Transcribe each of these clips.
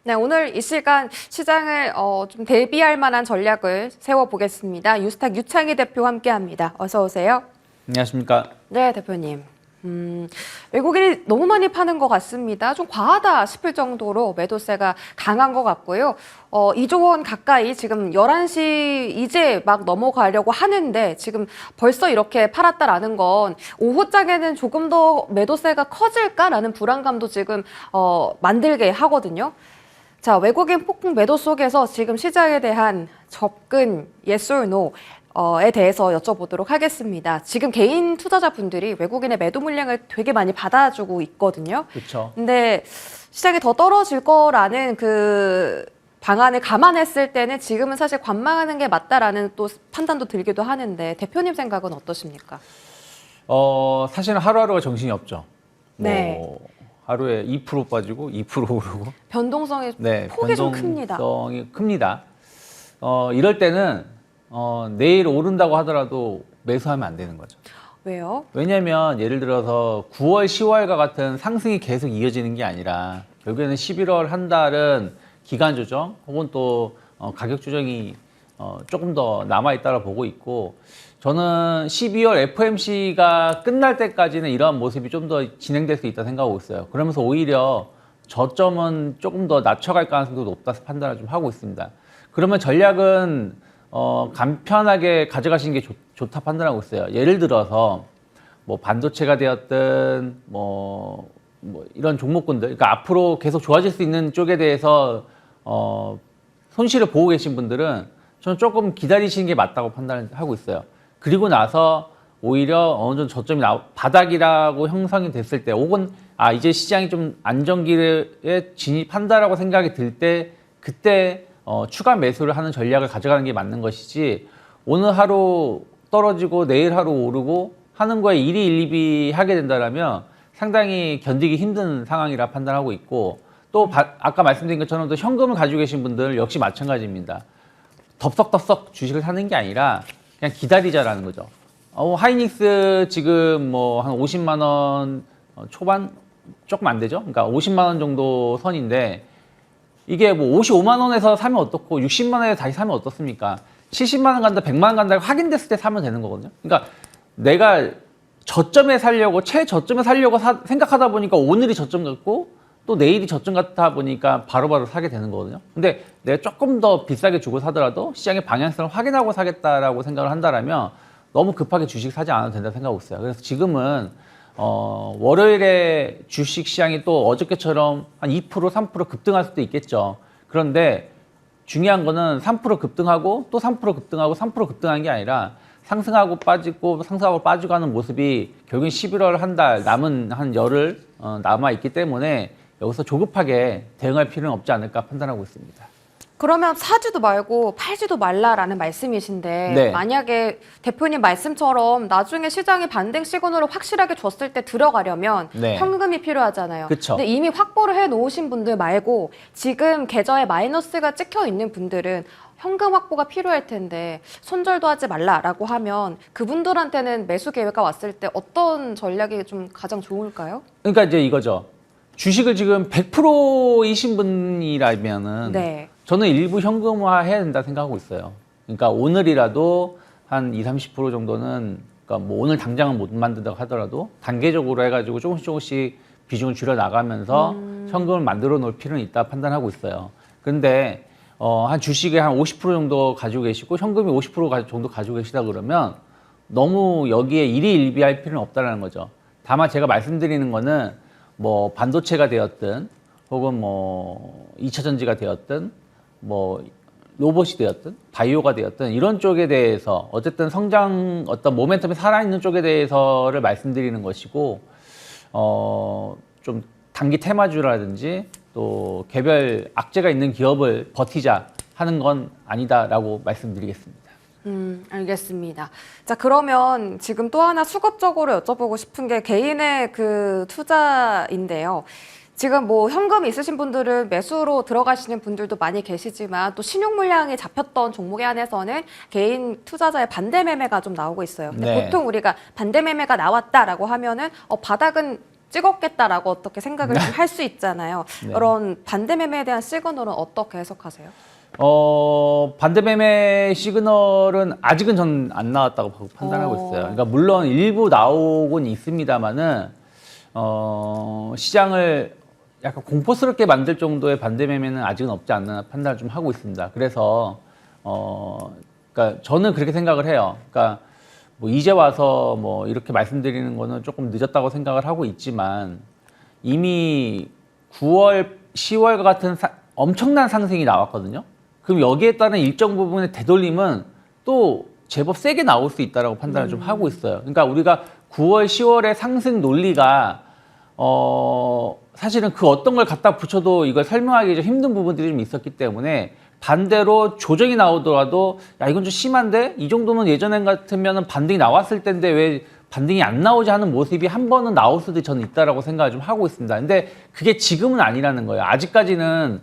네, 오늘 이 시간 시장을 좀 대비할 만한 전략을 세워보겠습니다. 유스탁 유창희 대표 함께합니다. 어서 오세요. 안녕하십니까. 네, 대표님. 외국인이 너무 많이 파는 것 같습니다. 좀 과하다 싶을 정도로 매도세가 강한 것 같고요. 2조 원 가까이 지금 11시 이제 막 넘어가려고 하는데 지금 벌써 이렇게 팔았다라는 건 오후장에는 조금 더 매도세가 커질까라는 불안감도 지금 만들게 하거든요. 자, 외국인 폭풍 매도 속에서 지금 시장에 대한 접근 yes or no에 대해서 여쭤보도록 하겠습니다. 지금 개인 투자자분들이 외국인의 매도 물량을 되게 많이 받아주고 있거든요. 그렇죠. 근데 시장이 더 떨어질 거라는 그 방안을 감안했을 때는 지금은 사실 관망하는 게 맞다라는 또 판단도 들기도 하는데 대표님 생각은 어떠십니까? 사실은 하루하루가 정신이 없죠. 네. 하루에 2% 빠지고 2% 오르고. 변동성이 네, 폭이 좀 큽니다. 변동성이 큽니다. 이럴 때는 내일 오른다고 하더라도 매수하면 안 되는 거죠. 왜요? 왜냐하면 예를 들어서 9월, 10월과 같은 상승이 계속 이어지는 게 아니라 결국에는 11월 한 달은 기간 조정 혹은 또 가격 조정이 조금 더 남아있다고 보고 있고, 저는 12월 FOMC가 끝날 때까지는 이러한 모습이 좀 더 진행될 수 있다 생각하고 있어요. 그러면서 오히려 저점은 조금 더 낮춰갈 가능성도 높다 판단을 좀 하고 있습니다. 그러면 전략은 간편하게 가져가시는 게 좋다 판단하고 있어요. 예를 들어서 뭐 반도체가 되었든 뭐 이런 종목군들, 그러니까 앞으로 계속 좋아질 수 있는 쪽에 대해서 손실을 보고 계신 분들은 저는 조금 기다리시는 게 맞다고 판단을 하고 있어요. 그리고 나서 오히려 어느 정도 저점이 바닥이라고 형성이 됐을 때, 혹은 이제 시장이 좀 안정기에 진입한다라고 생각이 들 때, 그때 추가 매수를 하는 전략을 가져가는 게 맞는 것이지, 오늘 하루 떨어지고 내일 하루 오르고 하는 거에 일희일비 하게 된다면 상당히 견디기 힘든 상황이라 판단하고 있고, 또 아까 말씀드린 것처럼 또 현금을 가지고 계신 분들 역시 마찬가지입니다. 덥석덥석 주식을 사는 게 아니라 그냥 기다리자라는 거죠. 하이닉스 지금 뭐 한 50만 원 초반 조금 안 되죠? 그러니까 50만 원 정도 선인데, 이게 뭐 55만 원에서 사면 어떻고 60만 원에 다시 사면 어떻습니까? 70만 원 간다, 100만 원 간다 확인됐을 때 사면 되는 거거든요. 그러니까 내가 저점에 살려고, 최저점에 살려고 생각하다 보니까 오늘이 저점 같고 또 내일이 저점 같다 보니까 바로바로 사게 되는 거거든요. 근데 내가 조금 더 비싸게 주고 사더라도 시장의 방향성을 확인하고 사겠다라고 생각을 한다면 너무 급하게 주식 사지 않아도 된다고 생각하고 있어요. 그래서 지금은 월요일에 주식 시장이 또 어저께처럼 한 2%, 3% 급등할 수도 있겠죠. 그런데 중요한 거는 3% 급등하고 또 3% 급등하고 3% 급등한 게 아니라 상승하고 빠지고 상승하고 빠지고 하는 모습이 결국엔 11월 한 달 남은 한 열흘 남아 있기 때문에 여기서 조급하게 대응할 필요는 없지 않을까 판단하고 있습니다. 그러면 사지도 말고 팔지도 말라라는 말씀이신데, 네. 만약에 대표님 말씀처럼 나중에 시장이 반등 시그널을 확실하게 줬을 때 들어가려면 네. 현금이 필요하잖아요. 그쵸. 근데 이미 확보를 해놓으신 분들 말고 지금 계좌에 마이너스가 찍혀 있는 분들은 현금 확보가 필요할 텐데 손절도 하지 말라라고 하면 그분들한테는 매수 기회가 왔을 때 어떤 전략이 좀 가장 좋을까요? 그러니까 이제 이거죠. 주식을 지금 100%이신 분이라면은 네. 저는 일부 현금화 해야 된다 생각하고 있어요. 그러니까 오늘이라도 한 20, 30% 정도는, 그러니까 뭐 오늘 당장은 못 만든다고 하더라도 단계적으로 해가지고 조금씩 비중을 줄여 나가면서 현금을 만들어 놓을 필요는 있다 판단하고 있어요. 근데 한 주식에 한 50% 정도 가지고 계시고 현금이 50% 정도 가지고 계시다 그러면 너무 여기에 일희일비할 필요는 없다라는 거죠. 다만 제가 말씀드리는 거는 뭐 반도체가 되었든 혹은 뭐 2차 전지가 되었든 뭐 로봇이 되었든 바이오가 되었든 이런 쪽에 대해서 어쨌든 성장 어떤 모멘텀이 살아있는 쪽에 대해서를 말씀드리는 것이고, 좀 단기 테마주라든지 또 개별 악재가 있는 기업을 버티자 하는 건 아니다라고 말씀드리겠습니다. 알겠습니다. 자, 그러면 지금 또 하나 수급적으로 여쭤보고 싶은 게 개인의 그 투자인데요. 지금 뭐 현금 있으신 분들은 매수로 들어가시는 분들도 많이 계시지만 또 신용 물량이 잡혔던 종목에 한해서는 개인 투자자의 반대 매매가 좀 나오고 있어요. 근데 네. 보통 우리가 반대 매매가 나왔다라고 하면은 바닥은 찍었겠다라고 어떻게 생각을 좀 할 수 있잖아요. 네. 그런 반대 매매에 대한 시그널은 어떻게 해석하세요? 반대 매매 시그널은 아직은 전 안 나왔다고 판단하고 있어요. 그러니까 물론 일부 나오곤 있습니다만은 시장을 약간 공포스럽게 만들 정도의 반대 매매는 아직은 없지 않나 판단을 좀 하고 있습니다. 그래서 그러니까 저는 그렇게 생각을 해요. 그러니까 뭐 이제 와서 뭐 이렇게 말씀드리는 거는 조금 늦었다고 생각을 하고 있지만 이미 9월, 10월과 같은 엄청난 상승이 나왔거든요. 그럼 여기에 따른 일정 부분의 되돌림은 또 제법 세게 나올 수 있다라고 판단을 좀 하고 있어요. 그러니까 우리가 9월, 10월의 상승 논리가 사실은 그 어떤 걸 갖다 붙여도 이걸 설명하기 좀 힘든 부분들이 좀 있었기 때문에 반대로 조정이 나오더라도 야 이건 좀 심한데 이 정도면 예전에 같으면 반등이 나왔을 텐데 왜 반등이 안 나오지 하는 모습이 한 번은 나올 수도 저는 있다라고 생각을 좀 하고 있습니다. 근데 그게 지금은 아니라는 거예요. 아직까지는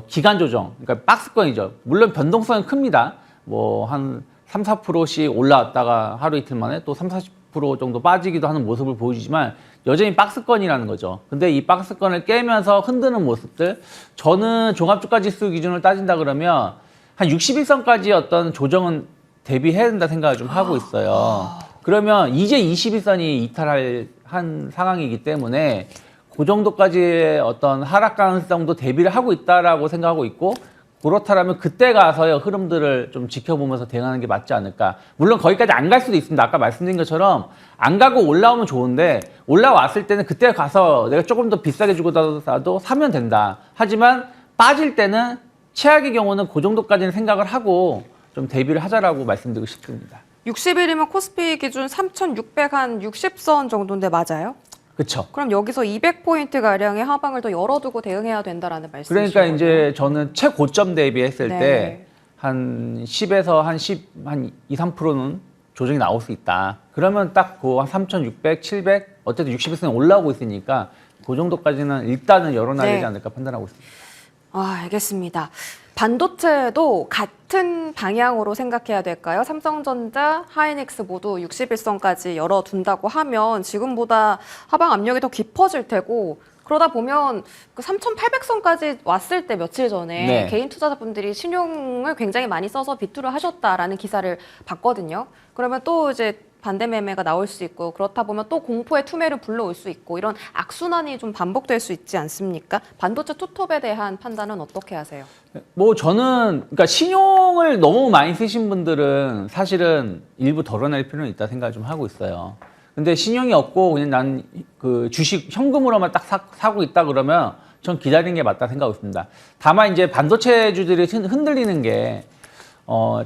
기간 조정, 그러니까 박스권이죠. 물론 변동성은 큽니다. 뭐 한 3, 4%씩 올라왔다가 하루 이틀 만에 또 3, 40% 정도 빠지기도 하는 모습을 보여주지만 여전히 박스권이라는 거죠. 근데 이 박스권을 깨면서 흔드는 모습들, 저는 종합주가지수 기준으로 따진다 그러면 한 61선까지 어떤 조정은 대비해야 된다 생각을 좀 하고 있어요. 그러면 이제 21선이 이탈할 한 상황이기 때문에 그 정도까지의 어떤 하락 가능성도 대비를 하고 있다라고 생각하고 있고, 그렇다면 그때 가서의 흐름들을 좀 지켜보면서 대응하는 게 맞지 않을까. 물론 거기까지 안 갈 수도 있습니다. 아까 말씀드린 것처럼 안 가고 올라오면 좋은데 올라왔을 때는 그때 가서 내가 조금 더 비싸게 주고라도 사면 된다. 하지만 빠질 때는 최악의 경우는 그 정도까지는 생각을 하고 좀 대비를 하자라고 말씀드리고 싶습니다. 60일이면 코스피 기준 3,660선 정도인데 맞아요? 그렇죠. 그럼 여기서 200포인트 가량의 하방을 더 열어두고 대응해야 된다라는 말씀이시죠? 그러니까 이제 저는 최고점 대비했을 네. 때 한 10에서 한 2, 3%는 조정이 나올 수 있다. 그러면 딱 그 한 3,600, 700 어쨌든 60%는 올라오고 있으니까 그 정도까지는 일단은 열어놔야 되지 않을까 판단하고 있습니다. 알겠습니다. 반도체도 같은 방향으로 생각해야 될까요? 삼성전자, 하이닉스 모두 61선까지 열어둔다고 하면 지금보다 하방 압력이 더 깊어질 테고, 그러다 보면 그 3,800선까지 왔을 때 며칠 전에 네. 개인 투자자분들이 신용을 굉장히 많이 써서 비투를 하셨다라는 기사를 봤거든요. 그러면 또 이제 반대 매매가 나올 수 있고, 그렇다 보면 또 공포의 투매를 불러올 수 있고, 이런 악순환이 좀 반복될 수 있지 않습니까? 반도체 투톱에 대한 판단은 어떻게 하세요? 뭐 저는 그러니까 신용을 너무 많이 쓰신 분들은 사실은 일부 덜어낼 필요는 있다 생각을 좀 하고 있어요. 근데 신용이 없고 그냥 난 그 주식 현금으로만 딱 사고 있다 그러면 전 기다리는 게 맞다 생각하고 있습니다. 다만 이제 반도체주들이 흔들리는 게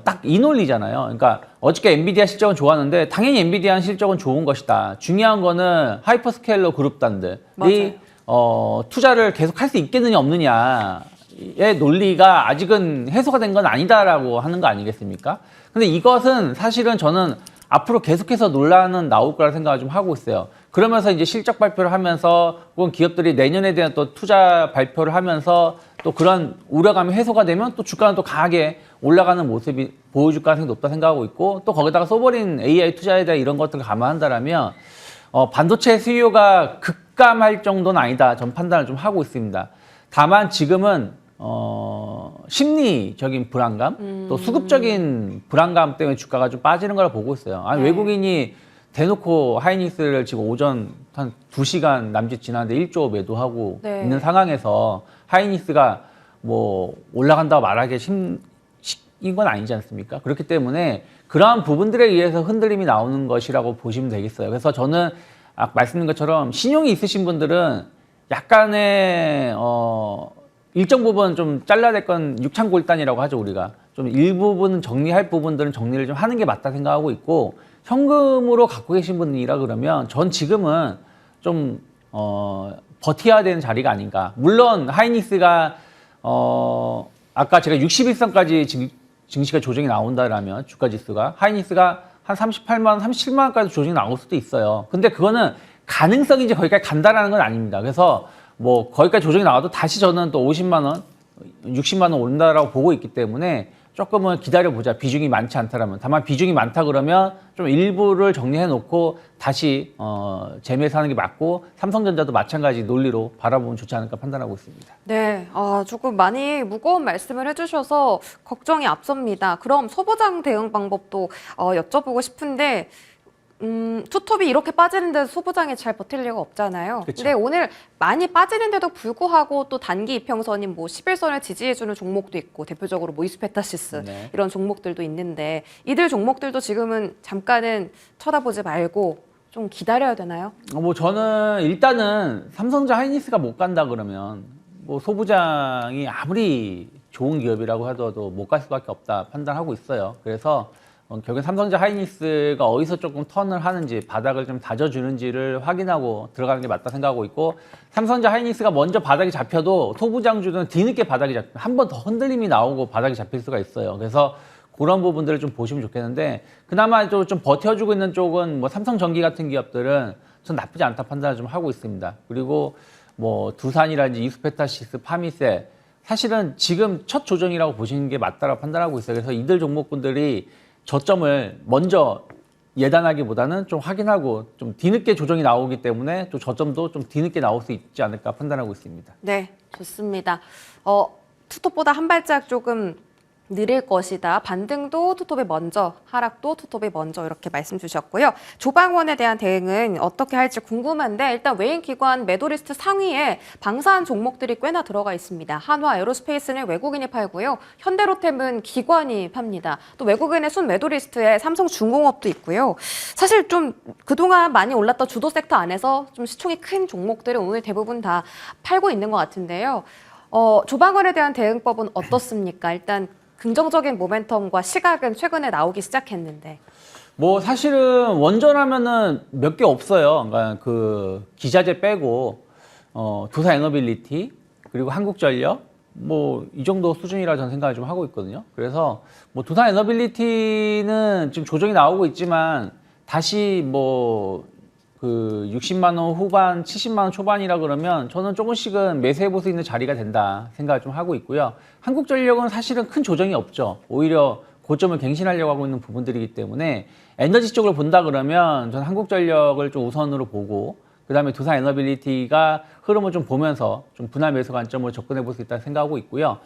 딱 이 논리잖아요. 그러니까 어저께 엔비디아 실적은 좋았는데 당연히 엔비디아 실적은 좋은 것이다. 중요한 거는 하이퍼스케일러 그룹단들이 투자를 계속 할 수 있겠느냐 없느냐의 논리가 아직은 해소가 된 건 아니다라고 하는 거 아니겠습니까? 근데 이것은 사실은 저는 앞으로 계속해서 논란은 나올 거라 생각을 좀 하고 있어요. 그러면서 이제 실적 발표를 하면서 혹은 기업들이 내년에 대한 또 투자 발표를 하면서 또 그런 우려감이 해소가 되면 또 주가는 또 강하게 올라가는 모습이 보여줄 가능성이 높다 생각하고 있고, 또 거기다가 쏘버린 AI 투자에 대한 이런 것들을 감안한다라면 반도체 수요가 급감할 정도는 아니다. 전 판단을 좀 하고 있습니다. 다만 지금은 심리적인 불안감, 또 수급적인 불안감 때문에 주가가 좀 빠지는 걸 보고 있어요. 아니, 외국인이 대놓고 하이닉스를 지금 오전 한 2시간 남짓 지났는데 1조 매도하고 있는 상황에서 하이닉스가 뭐 올라간다고 말하기 힘인 건 아니지 않습니까? 그렇기 때문에 그러한 부분들에 의해서 흔들림이 나오는 것이라고 보시면 되겠어요. 그래서 저는 아까 말씀드린 것처럼 신용이 있으신 분들은 약간의 일정 부분 좀 잘라야 될 건 육창골단이라고 하죠, 우리가. 좀 일부분 정리할 부분들은 정리를 좀 하는 게 맞다 생각하고 있고, 현금으로 갖고 계신 분이라 그러면 전 지금은 좀 버텨야 되는 자리가 아닌가. 물론 하이닉스가 아까 제가 61선까지 증시가 조정이 나온다라면 주가지수가 하이닉스가 한 38만 원, 37만 원까지 조정이 나올 수도 있어요. 근데 그거는 가능성이 이제 거기까지 간다라는 건 아닙니다. 그래서 뭐 거기까지 조정이 나와도 다시 저는 또 50만 원, 60만 원 오른다라고 보고 있기 때문에 조금은 기다려보자. 비중이 많지 않다라면. 다만 비중이 많다 그러면 좀 일부를 정리해 놓고 다시 재매수하는 게 맞고 삼성전자도 마찬가지 논리로 바라보면 좋지 않을까 판단하고 있습니다. 네, 조금 많이 무거운 말씀을 해주셔서 걱정이 앞섭니다. 그럼 소부장 대응 방법도 여쭤보고 싶은데 투톱이 이렇게 빠지는데 소부장이 잘 버틸 리가 없잖아요. 그쵸. 근데 오늘 많이 빠지는데도 불구하고 또 단기 이평선인 뭐 11선을 지지해주는 종목도 있고 대표적으로 뭐 이수페타시스 네. 이런 종목들도 있는데 이들 종목들도 지금은 잠깐은 쳐다보지 말고 좀 기다려야 되나요? 뭐 저는 일단은 삼성전자 하이닉스가 못 간다 그러면 뭐 소부장이 아무리 좋은 기업이라고 하더라도 못 갈 수밖에 없다 판단하고 있어요. 그래서 결국엔 삼성전자 하이닉스가 어디서 조금 턴을 하는지 바닥을 좀 다져주는지를 확인하고 들어가는 게 맞다 생각하고 있고 삼성전자 하이닉스가 먼저 바닥이 잡혀도 소부장주는 뒤늦게 바닥이 잡히면 한 번 더 흔들림이 나오고 바닥이 잡힐 수가 있어요. 그래서 그런 부분들을 좀 보시면 좋겠는데 그나마 좀 버텨주고 있는 쪽은 뭐 삼성전기 같은 기업들은 전 나쁘지 않다 판단을 좀 하고 있습니다. 그리고 뭐 두산이라든지 이수페타시스, 파미세 사실은 지금 첫 조정이라고 보시는 게 맞다라고 판단하고 있어요. 그래서 이들 종목군들이 저점을 먼저 예단하기보다는 좀 확인하고 좀 뒤늦게 조정이 나오기 때문에 또 저점도 좀 뒤늦게 나올 수 있지 않을까 판단하고 있습니다. 네, 좋습니다. 투톱보다 한 발짝 조금 느릴 것이다. 반등도 투톱이 먼저, 하락도 투톱이 먼저 이렇게 말씀 주셨고요. 조방원에 대한 대응은 어떻게 할지 궁금한데 일단 외인 기관 매도리스트 상위에 방사한 종목들이 꽤나 들어가 있습니다. 한화 에어로스페이스는 외국인이 팔고요. 현대로템은 기관이 팝니다. 또 외국인의 순 매도리스트에 삼성중공업도 있고요. 사실 좀 그동안 많이 올랐던 주도 섹터 안에서 좀 시총이 큰 종목들은 오늘 대부분 다 팔고 있는 것 같은데요. 조방원에 대한 대응법은 어떻습니까? 일단 긍정적인 모멘텀과 시각은 최근에 나오기 시작했는데. 뭐 사실은 원전하면은 몇 개 없어요. 그러니까 그 기자재 빼고 두산 에너빌리티 그리고 한국전력 뭐 이 정도 수준이라 저는 생각을 좀 하고 있거든요. 그래서 뭐 두산 에너빌리티는 지금 조정이 나오고 있지만 다시 뭐 그 60만 원 후반, 70만 원 초반이라 그러면 저는 조금씩은 매수해 볼 수 있는 자리가 된다 생각을 좀 하고 있고요. 한국전력은 사실은 큰 조정이 없죠. 오히려 고점을 갱신하려고 하고 있는 부분들이기 때문에 에너지 쪽을 본다 그러면 저는 한국전력을 좀 우선으로 보고 그다음에 두산 에너빌리티가 흐름을 좀 보면서 좀 분할 매수 관점으로 접근해 볼 수 있다 생각하고 있고요.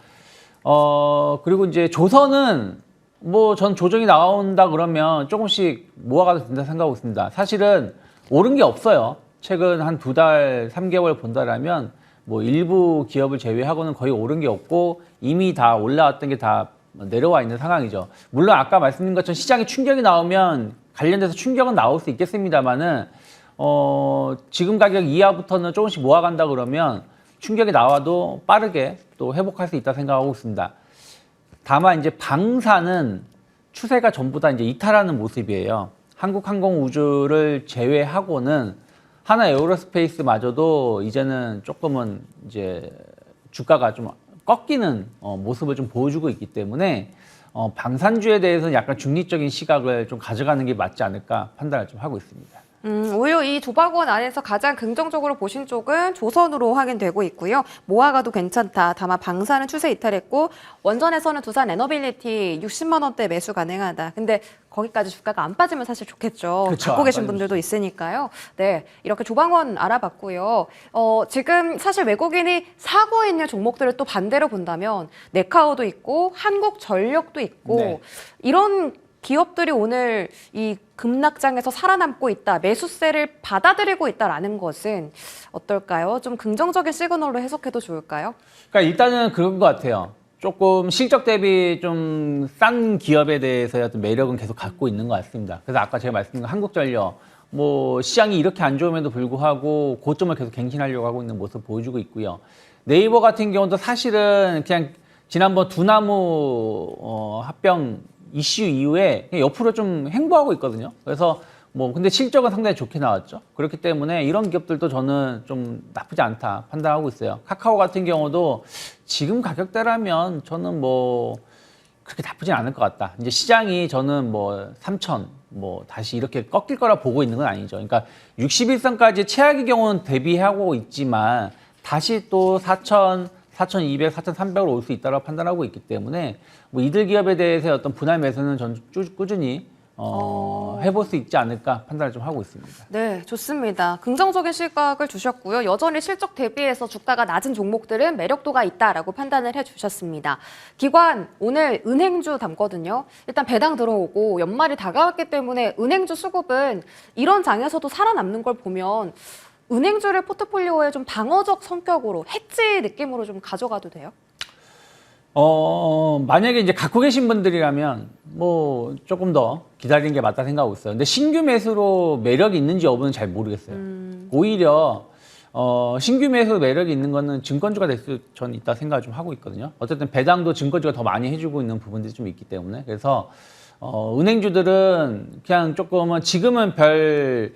그리고 이제 조선은 뭐 전 조정이 나온다 그러면 조금씩 모아가도 된다 생각하고 있습니다. 사실은 오른 게 없어요. 최근 한 2달, 3개월 본다라면 뭐 일부 기업을 제외하고는 거의 오른 게 없고 이미 다 올라왔던 게 다 내려와 있는 상황이죠. 물론 아까 말씀드린 것처럼 시장에 충격이 나오면 관련돼서 충격은 나올 수 있겠습니다만은 지금 가격 이하부터는 조금씩 모아간다 그러면 충격이 나와도 빠르게 또 회복할 수 있다 생각하고 있습니다. 다만 이제 방사는 추세가 전부 다 이제 이탈하는 모습이에요. 한국항공우주를 제외하고는 하나 에어로스페이스마저도 이제는 조금은 이제 주가가 좀 꺾이는 모습을 좀 보여주고 있기 때문에 방산주에 대해서는 약간 중립적인 시각을 좀 가져가는 게 맞지 않을까 판단을 좀 하고 있습니다. 오히려 이 조박원 안에서 가장 긍정적으로 보신 쪽은 조선으로 확인되고 있고요. 모아가도 괜찮다. 다만 방사는 추세 이탈했고 원전에서는 두산 에너빌리티 60만 원대 매수 가능하다. 근데 거기까지 주가가 안 빠지면 사실 좋겠죠. 그렇죠. 갖고 계신 분들도 있으니까요. 네, 이렇게 조방원 알아봤고요. 지금 사실 외국인이 사고 있는 종목들을 또 반대로 본다면 네카오도 있고 한국전력도 있고 네. 이런 기업들이 오늘 이 급락장에서 살아남고 있다, 매수세를 받아들이고 있다라는 것은 어떨까요? 좀 긍정적인 시그널로 해석해도 좋을까요? 그러니까 일단은 그런 것 같아요. 조금 실적 대비 좀 싼 기업에 대해서의 어떤 매력은 계속 갖고 있는 것 같습니다. 그래서 아까 제가 말씀드린 한국전력, 뭐 시장이 이렇게 안 좋음에도 불구하고 고점을 계속 갱신하려고 하고 있는 모습 보여주고 있고요. 네이버 같은 경우도 사실은 그냥 지난번 두나무 합병 이슈 이후에 그냥 옆으로 좀 횡보하고 있거든요. 그래서 뭐 근데 실적은 상당히 좋게 나왔죠. 그렇기 때문에 이런 기업들도 저는 좀 나쁘지 않다 판단하고 있어요. 카카오 같은 경우도 지금 가격대라면 저는 뭐 그렇게 나쁘진 않을 것 같다. 이제 시장이 저는 뭐 3천 뭐 다시 이렇게 꺾일 거라 보고 있는 건 아니죠. 그러니까 61선까지 최악의 경우는 대비하고 있지만 다시 또 4천 4,200, 4,300으로 올 수 있다고 판단하고 있기 때문에 뭐 이들 기업에 대해서 어떤 분할 매수는 전 꾸준히 해볼 수 있지 않을까 판단을 좀 하고 있습니다. 네, 좋습니다. 긍정적인 시각을 주셨고요. 여전히 실적 대비해서 주가가 낮은 종목들은 매력도가 있다라고 판단을 해주셨습니다. 기관 오늘 은행주 담거든요. 일단 배당 들어오고 연말이 다가왔기 때문에 은행주 수급은 이런 장에서도 살아남는 걸 보면 은행주를 포트폴리오에 좀 방어적 성격으로 해지 느낌으로 좀 가져가도 돼요? 만약에 이제 갖고 계신 분들이라면 뭐 조금 더 기다리는 게 맞다 생각하고 있어요. 근데 신규 매수로 매력이 있는지 여부는 잘 모르겠어요. 오히려 신규 매수 매력이 있는 거는 증권주가 될 수 저는 있다 생각을 좀 하고 있거든요. 어쨌든 배당도 증권주가 더 많이 해주고 있는 부분들이 좀 있기 때문에 그래서 은행주들은 그냥 조금은 지금은 별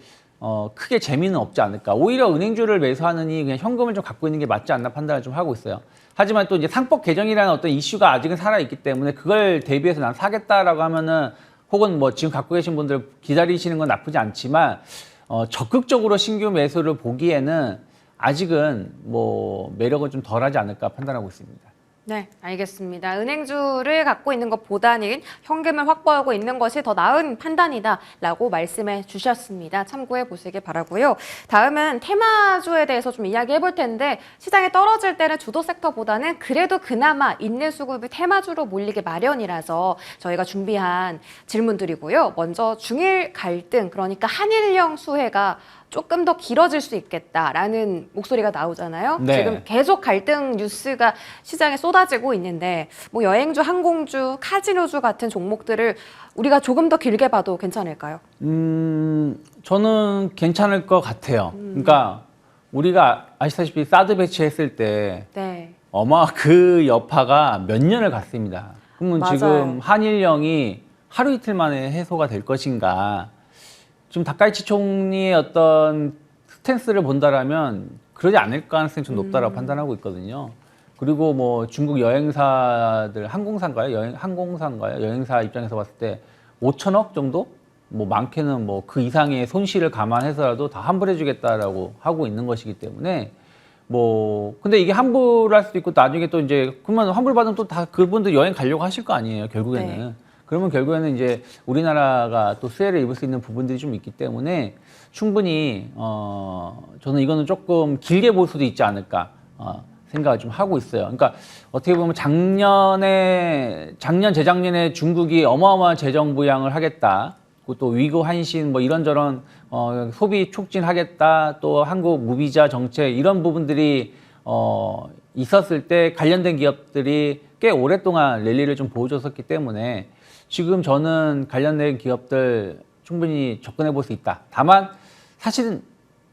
크게 재미는 없지 않을까. 오히려 은행주를 매수하느니 그냥 현금을 좀 갖고 있는 게 맞지 않나 판단을 좀 하고 있어요. 하지만 또 이제 상법 개정이라는 어떤 이슈가 아직은 살아있기 때문에 그걸 대비해서 난 사겠다라고 하면은 혹은 뭐 지금 갖고 계신 분들 기다리시는 건 나쁘지 않지만 적극적으로 신규 매수를 보기에는 아직은 뭐 매력은 좀 덜하지 않을까 판단하고 있습니다. 네, 알겠습니다. 은행주를 갖고 있는 것보다는 현금을 확보하고 있는 것이 더 나은 판단이다라고 말씀해 주셨습니다. 참고해 보시기 바라고요. 다음은 테마주에 대해서 좀 이야기해 볼 텐데 시장에 떨어질 때는 주도 섹터보다는 그래도 그나마 있는 수급이 테마주로 몰리기 마련이라서 저희가 준비한 질문들이고요. 먼저 중일 갈등, 그러니까 한일령 수혜가 조금 더 길어질 수 있겠다라는 목소리가 나오잖아요. 네. 지금 계속 갈등 뉴스가 시장에 쏟아지고 있는데 뭐 여행주, 항공주, 카지노주 같은 종목들을 우리가 조금 더 길게 봐도 괜찮을까요? 저는 괜찮을 것 같아요. 그러니까 우리가 아시다시피 사드 배치했을 때 네. 어마 그 여파가 몇 년을 갔습니다. 그러면 맞아요. 지금 한일령이 하루 이틀 만에 해소가 될 것인가? 지금 다카이치 총리의 어떤 스탠스를 본다라면 그러지 않을 가능성이 좀 높다라고 판단하고 있거든요. 그리고 뭐 중국 여행사들 항공사인가요? 여행사 입장에서 봤을 때 5천억 정도? 뭐 많게는 뭐 그 이상의 손실을 감안해서라도 다 환불해주겠다라고 하고 있는 것이기 때문에 뭐 근데 이게 환불할 수도 있고 나중에 또 이제 그러면 환불 받으면 또 다 그분들 여행 가려고 하실 거 아니에요, 결국에는. 네. 그러면 결국에는 이제 우리나라가 또 수혜를 입을 수 있는 부분들이 좀 있기 때문에 충분히 저는 이거는 조금 길게 볼 수도 있지 않을까 생각을 좀 하고 있어요. 그러니까 어떻게 보면 작년 재작년에 중국이 어마어마한 재정 부양을 하겠다. 또 위고 한신 뭐 이런저런 소비 촉진하겠다. 또 한국 무비자 정책 이런 부분들이 있었을 때 관련된 기업들이 꽤 오랫동안 랠리를 좀 보여줬었기 때문에 지금 저는 관련된 기업들 충분히 접근해 볼 수 있다. 다만 사실은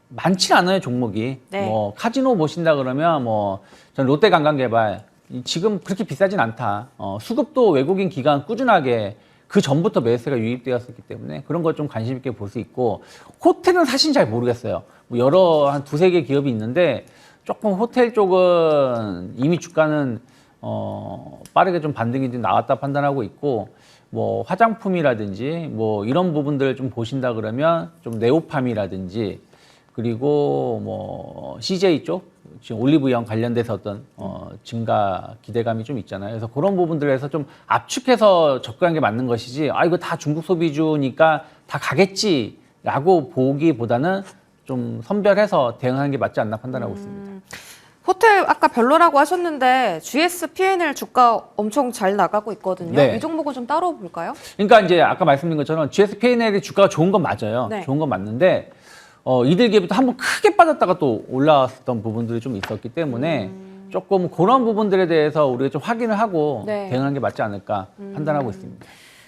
많지 않아요, 종목이. 네. 뭐 카지노 보신다 그러면 뭐 전 롯데관광개발 지금 그렇게 비싸진 않다. 수급도 외국인 기관 꾸준하게 그 전부터 매수세가 유입되었었기 때문에 그런 걸 좀 관심 있게 볼 수 있고 호텔은 사실 잘 모르겠어요. 뭐 여러 한 두세 개 기업이 있는데 조금 호텔 쪽은 이미 주가는 빠르게 좀 반등이 좀 나왔다 판단하고 있고 뭐 화장품이라든지 뭐 이런 부분들을 좀 보신다 그러면 좀 네오팜이라든지 그리고 뭐 CJ 쪽 지금 올리브영 관련돼서 어떤 증가 기대감이 좀 있잖아요. 그래서 그런 부분들에서 좀 압축해서 접근한 게 맞는 것이지 이거 다 중국 소비주니까 다 가겠지라고 보기보다는 좀 선별해서 대응하는 게 맞지 않나 판단하고 있습니다. 호텔 아까 별로라고 하셨는데 GS P&L 주가 엄청 잘 나가고 있거든요. 네. 이 종목은 좀 따로 볼까요? 그러니까 이제 아까 말씀드린 것처럼 GS P&L이 주가가 좋은 건 맞아요. 네. 좋은 건 맞는데 이들 기업이 또 한번 크게 빠졌다가 또 올라왔던 부분들이 좀 있었기 때문에 조금 그런 부분들에 대해서 우리가 좀 확인을 하고 네. 대응하는 게 맞지 않을까 판단하고 있습니다.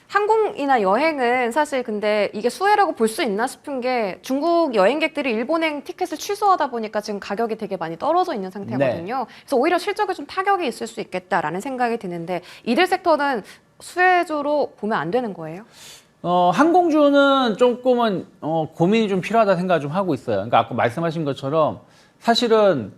항공이나 여행은 사실 근데 이게 수혜라고 볼 수 있나 싶은 게 중국 여행객들이 일본행 티켓을 취소하다 보니까 지금 가격이 되게 많이 떨어져 있는 상태거든요. 그래서 오히려 실적에 좀 타격이 있을 수 있겠다라는 생각이 드는데 이들 섹터는 수혜주로 보면 안 되는 거예요? 항공주는 조금은 고민이 좀 필요하다 생각을 좀 하고 있어요. 그러니까 아까 말씀하신 것처럼 사실은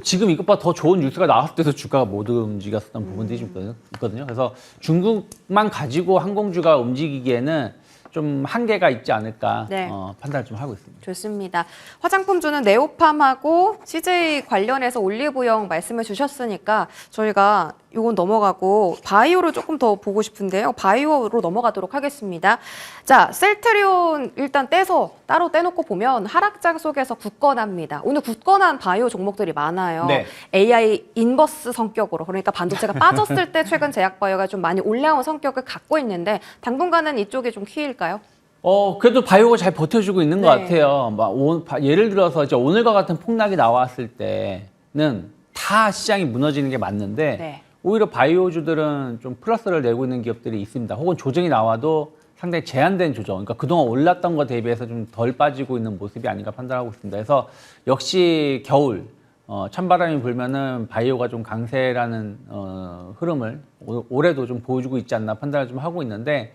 지금 이것보다 더 좋은 뉴스가 나왔을 때도 주가가 못 움직였었던 부분들이 좀 있거든요. 그래서 중국만 가지고 항공주가 움직이기에는 좀 한계가 있지 않을까 네. 판단을 좀 하고 있습니다. 좋습니다. 화장품주는 네오팜하고 CJ 관련해서 올리브영 말씀을 주셨으니까 저희가 이건 넘어가고 바이오로 조금 더 보고 싶은데요. 바이오로 넘어가도록 하겠습니다. 자, 셀트리온 일단 떼서 따로 떼놓고 보면 하락장 속에서 굳건합니다. 오늘 굳건한 바이오 종목들이 많아요. 네. AI 인버스 성격으로, 그러니까 반도체가 빠졌을 때 최근 제약바이오가 좀 많이 올라온 성격을 갖고 있는데 당분간은 이쪽이 좀 키일까요? 그래도 바이오가 잘 버텨주고 있는 것 네. 같아요. 예를 들어서 이제 오늘과 같은 폭락이 나왔을 때는 다 시장이 무너지는 게 맞는데 네. 오히려 바이오주들은 좀 플러스를 내고 있는 기업들이 있습니다. 혹은 조정이 나와도 상당히 제한된 조정, 그러니까 그동안 올랐던 것 대비해서 좀 덜 빠지고 있는 모습이 아닌가 판단하고 있습니다. 그래서 역시 겨울 찬바람이 불면은 바이오가 좀 강세라는 흐름을 올해도 좀 보여주고 있지 않나 판단을 좀 하고 있는데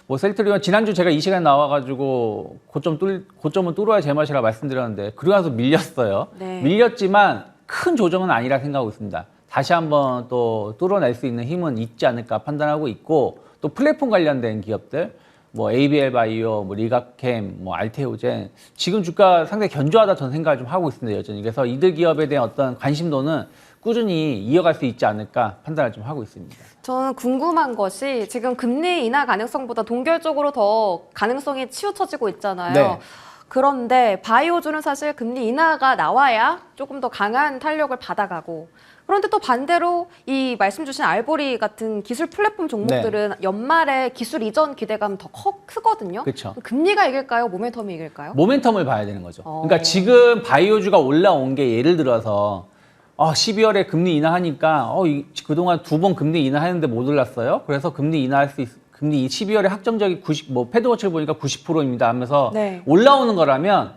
뭐 셀트리온 지난주 제가 이 시간에 나와가지고 고점은 뚫어야 제맛이라 말씀드렸는데 그러고 나서 밀렸어요. 네. 밀렸지만 큰 조정은 아니라 생각하고 있습니다. 다시 한번 또 뚫어낼 수 있는 힘은 있지 않을까 판단하고 있고 또 플랫폼 관련된 기업들 뭐 ABL 바이오, 뭐 리가캠, 뭐 알테오젠 지금 주가 상당히 견조하다 저는 생각을 좀 하고 있습니다 여전히. 그래서 이들 기업에 대한 어떤 관심도는 꾸준히 이어갈 수 있지 않을까 판단을 좀 하고 있습니다. 저는 궁금한 것이 지금 금리 인하 가능성보다 동결적으로 더 가능성이 치우쳐지고 있잖아요. 네. 그런데 바이오주는 사실 금리 인하가 나와야 조금 더 강한 탄력을 받아가고 그런데 또 반대로 이 말씀 주신 알보리 같은 기술 플랫폼 종목들은 연말에 기술 이전 기대감 더 크거든요. 그쵸. 금리가 이길까요? 모멘텀이 이길까요? 모멘텀을 봐야 되는 거죠. 그러니까 지금 바이오주가 올라온 게 예를 들어서 12월에 금리 인하하니까 그동안 2번 금리 인하했는데 못 올랐어요. 그래서 금리 인하할 수 금리 12월에 확정적인 패드워치를 보니까 90%입니다 하면서 네. 올라오는 거라면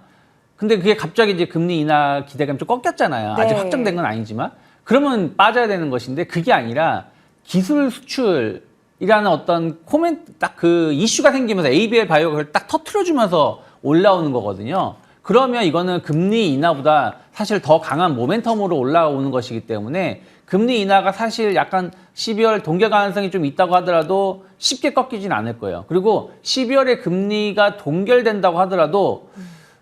근데 그게 갑자기 이제 금리 인하 기대감이 좀 꺾였잖아요. 네. 아직 확정된 건 아니지만 그러면 빠져야 되는 것인데 그게 아니라 기술 수출이라는 어떤 딱 그 이슈가 생기면서 ABL 바이오가 그걸 딱 터트려주면서 올라오는 거거든요. 그러면 이거는 금리 인하보다 사실 더 강한 모멘텀으로 올라오는 것이기 때문에 금리 인하가 사실 약간 12월 동결 가능성이 좀 있다고 하더라도 쉽게 꺾이진 않을 거예요. 그리고 12월에 금리가 동결된다고 하더라도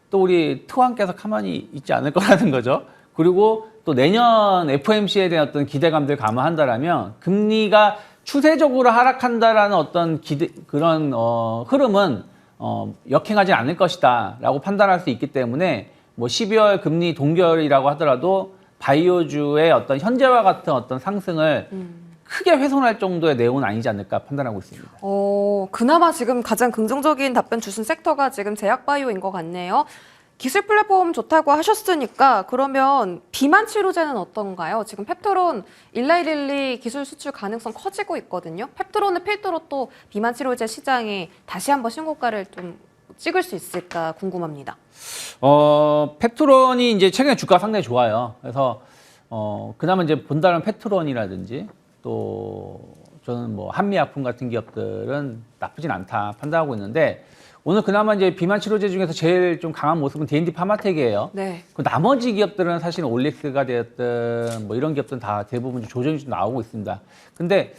또 우리 트왕께서 가만히 있지 않을 거라는 거죠. 그리고 또 내년 FOMC에 대한 어떤 기대감들 감안한다라면 금리가 추세적으로 하락한다라는 어떤 그런 흐름은 역행하지 않을 것이다라고 판단할 수 있기 때문에 뭐 12월 금리 동결이라고 하더라도 바이오주의 어떤 현재와 같은 어떤 상승을 크게 훼손할 정도의 내용은 아니지 않을까 판단하고 있습니다. 그나마 지금 가장 긍정적인 답변 주신 섹터가 지금 제약바이오인 것 같네요. 기술 플랫폼 좋다고 하셨으니까 그러면 비만 치료제는 어떤가요? 지금 펩토론 1112 기술 수출 가능성 커지고 있거든요. 펩토론을 필두로 또 비만 치료제 시장이 다시 한번 신고가를 좀 찍을 수 있을까 궁금합니다. 펩토론이 이제 최근에 주가가 상당히 좋아요. 그래서 그나마 이제 본다면 펩토론이라든지 또 저는 뭐 한미약품 같은 기업들은 나쁘진 않다 판단하고 있는데 오늘 그나마 이제 비만 치료제 중에서 제일 좀 강한 모습은 D&D 파마텍이에요. 네. 그 나머지 기업들은 사실 올릭스가 되었든 뭐 이런 기업들은 다 대부분 조정이 좀 나오고 있습니다. 근데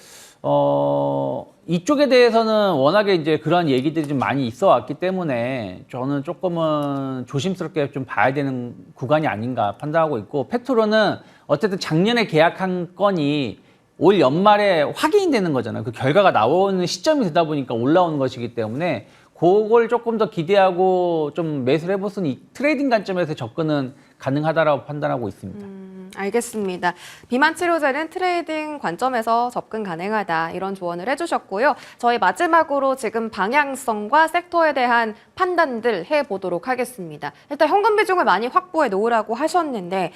이쪽에 대해서는 워낙에 이제 그런 얘기들이 좀 많이 있어 왔기 때문에 저는 조금은 조심스럽게 좀 봐야 되는 구간이 아닌가 판단하고 있고 펩토론은 어쨌든 작년에 계약한 건이 올 연말에 확인이 되는 거잖아요. 그 결과가 나오는 시점이 되다 보니까 올라오는 것이기 때문에 그걸 조금 더 기대하고 좀 매수를 해볼 수는 이 트레이딩 관점에서 접근은 가능하다라고 판단하고 있습니다. 알겠습니다. 비만 치료제는 트레이딩 관점에서 접근 가능하다 이런 조언을 해주셨고요. 저희 마지막으로 지금 방향성과 섹터에 대한 판단들 해보도록 하겠습니다. 일단 현금 비중을 많이 확보해 놓으라고 하셨는데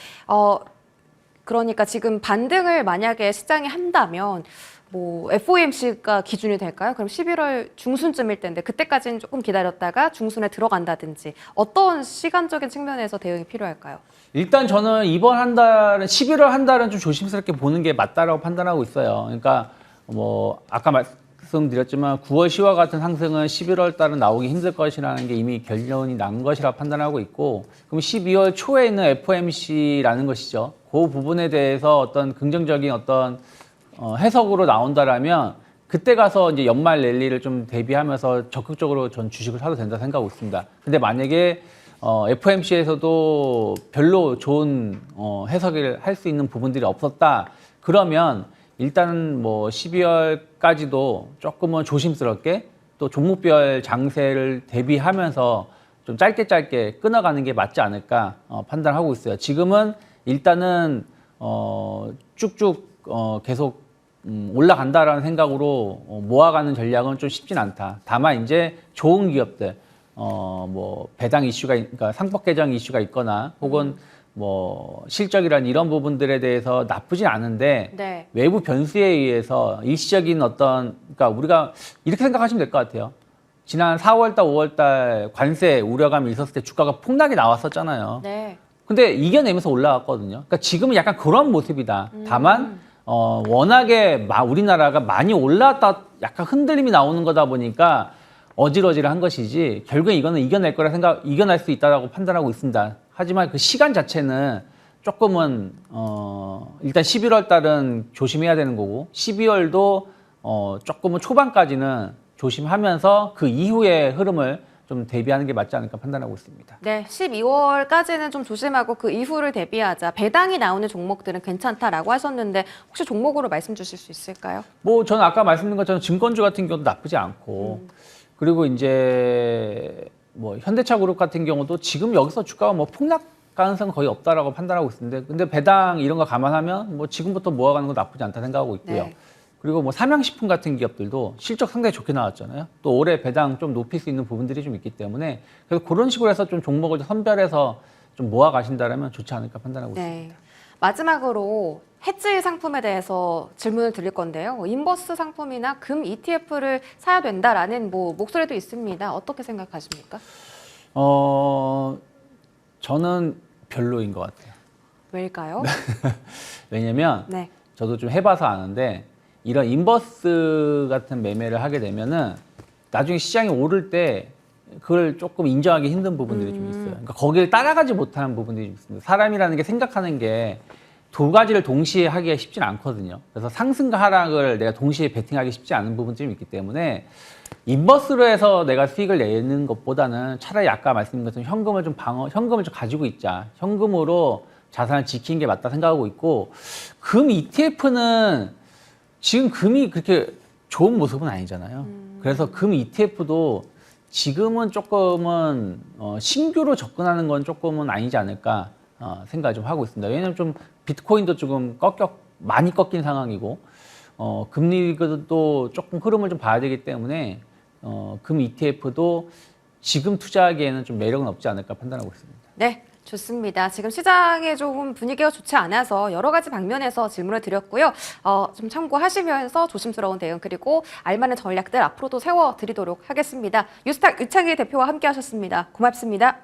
그러니까 지금 반등을 만약에 시장이 한다면 뭐 FOMC가 기준이 될까요? 그럼 11월 중순쯤일 텐데 그때까지는 조금 기다렸다가 중순에 들어간다든지 어떤 시간적인 측면에서 대응이 필요할까요? 일단 저는 이번 한 달은 11월 한 달은 좀 조심스럽게 보는 게 맞다라고 판단하고 있어요. 그러니까 뭐 아까 말씀드렸지만 9월 10월 같은 상승은 11월 달은 나오기 힘들 것이라는 게 이미 결론이 난 것이라 판단하고 있고 그럼 12월 초에 있는 FOMC라는 것이죠. 그 부분에 대해서 어떤 긍정적인 어떤 해석으로 나온다라면 그때 가서 이제 연말 랠리를 좀 대비하면서 적극적으로 전 주식을 사도 된다 생각하고 있습니다. 근데 만약에 FOMC에서도 별로 좋은 해석을 할 수 있는 부분들이 없었다. 그러면 일단은 뭐 12월까지도 조금은 조심스럽게 또 종목별 장세를 대비하면서 좀 짧게 끊어가는 게 맞지 않을까 판단하고 있어요. 지금은 일단은 쭉쭉 계속 올라간다라는 생각으로 모아가는 전략은 좀 쉽진 않다. 다만 이제 좋은 기업들 뭐 배당 이슈가 그러니까 상법 개정 이슈가 있거나 혹은 뭐 실적이란 이런 부분들에 대해서 나쁘진 않은데 네. 외부 변수에 의해서 일시적인 어떤 그러니까 우리가 이렇게 생각하시면 될 것 같아요. 지난 4월달, 5월달 관세 우려감이 있었을 때 주가가 폭락이 나왔었잖아요. 네. 근데 이겨내면서 올라갔거든요. 그러니까 지금은 약간 그런 모습이다. 다만 워낙에 우리나라가 많이 올라왔다 약간 흔들림이 나오는 거다 보니까 어질어질한 것이지 결국에 이거는 이겨낼 거라 이겨낼 수 있다라고 판단하고 있습니다. 하지만 그 시간 자체는 조금은 일단 11월 달은 조심해야 되는 거고 12월도 조금은 초반까지는 조심하면서 그 이후의 흐름을 좀 대비하는 게 맞지 않을까 판단하고 있습니다. 네, 12월까지는 좀 조심하고 그 이후를 대비하자. 배당이 나오는 종목들은 괜찮다라고 하셨는데 혹시 종목으로 말씀 주실 수 있을까요? 뭐 저는 아까 말씀드린 것처럼 증권주 같은 경우도 나쁘지 않고 그리고 이제 뭐 현대차 그룹 같은 경우도 지금 여기서 주가가 뭐 폭락 가능성은 거의 없다라고 판단하고 있는데 근데 배당 이런 거 감안하면 뭐 지금부터 모아가는 거 나쁘지 않다 생각하고 있고요. 네. 그리고 뭐 삼양식품 같은 기업들도 실적 상당히 좋게 나왔잖아요. 또 올해 배당 좀 높일 수 있는 부분들이 좀 있기 때문에 그래서 그런 식으로 해서 좀 종목을 선별해서 좀 모아 가신다라면 좋지 않을까 판단하고 네. 있습니다. 마지막으로 해지 상품에 대해서 질문을 드릴 건데요. 인버스 상품이나 금 ETF를 사야 된다라는 뭐 목소리도 있습니다. 어떻게 생각하십니까? 저는 별로인 것 같아요. 왜일까요? 왜냐면 네. 저도 좀 해봐서 아는데 이런 인버스 같은 매매를 하게 되면은 나중에 시장이 오를 때 그걸 조금 인정하기 힘든 부분들이 좀 있어요. 그러니까 거기를 따라가지 못하는 부분들이 좀 있습니다. 사람이라는 게 생각하는 게 두 가지를 동시에 하기가 쉽진 않거든요. 그래서 상승과 하락을 내가 동시에 베팅하기 쉽지 않은 부분들이 좀 있기 때문에 인버스로 해서 내가 수익을 내는 것보다는 차라리 아까 말씀드린 것처럼 현금을 좀 가지고 있자. 현금으로 자산을 지키는 게 맞다 생각하고 있고 금 ETF는 지금 금이 그렇게 좋은 모습은 아니잖아요. 그래서 금 ETF도 지금은 조금은 신규로 접근하는 건 조금은 아니지 않을까 생각을 좀 하고 있습니다. 왜냐하면 좀 비트코인도 조금 많이 꺾인 상황이고 금리도 조금 흐름을 좀 봐야 되기 때문에 금 ETF도 지금 투자하기에는 좀 매력은 없지 않을까 판단하고 있습니다. 네, 좋습니다. 지금 시장에 조금 분위기가 좋지 않아서 여러 가지 방면에서 질문을 드렸고요. 좀 참고하시면서 조심스러운 대응 그리고 알만한 전략들 앞으로도 세워드리도록 하겠습니다. 뉴스탁 유창희 대표와 함께하셨습니다. 고맙습니다.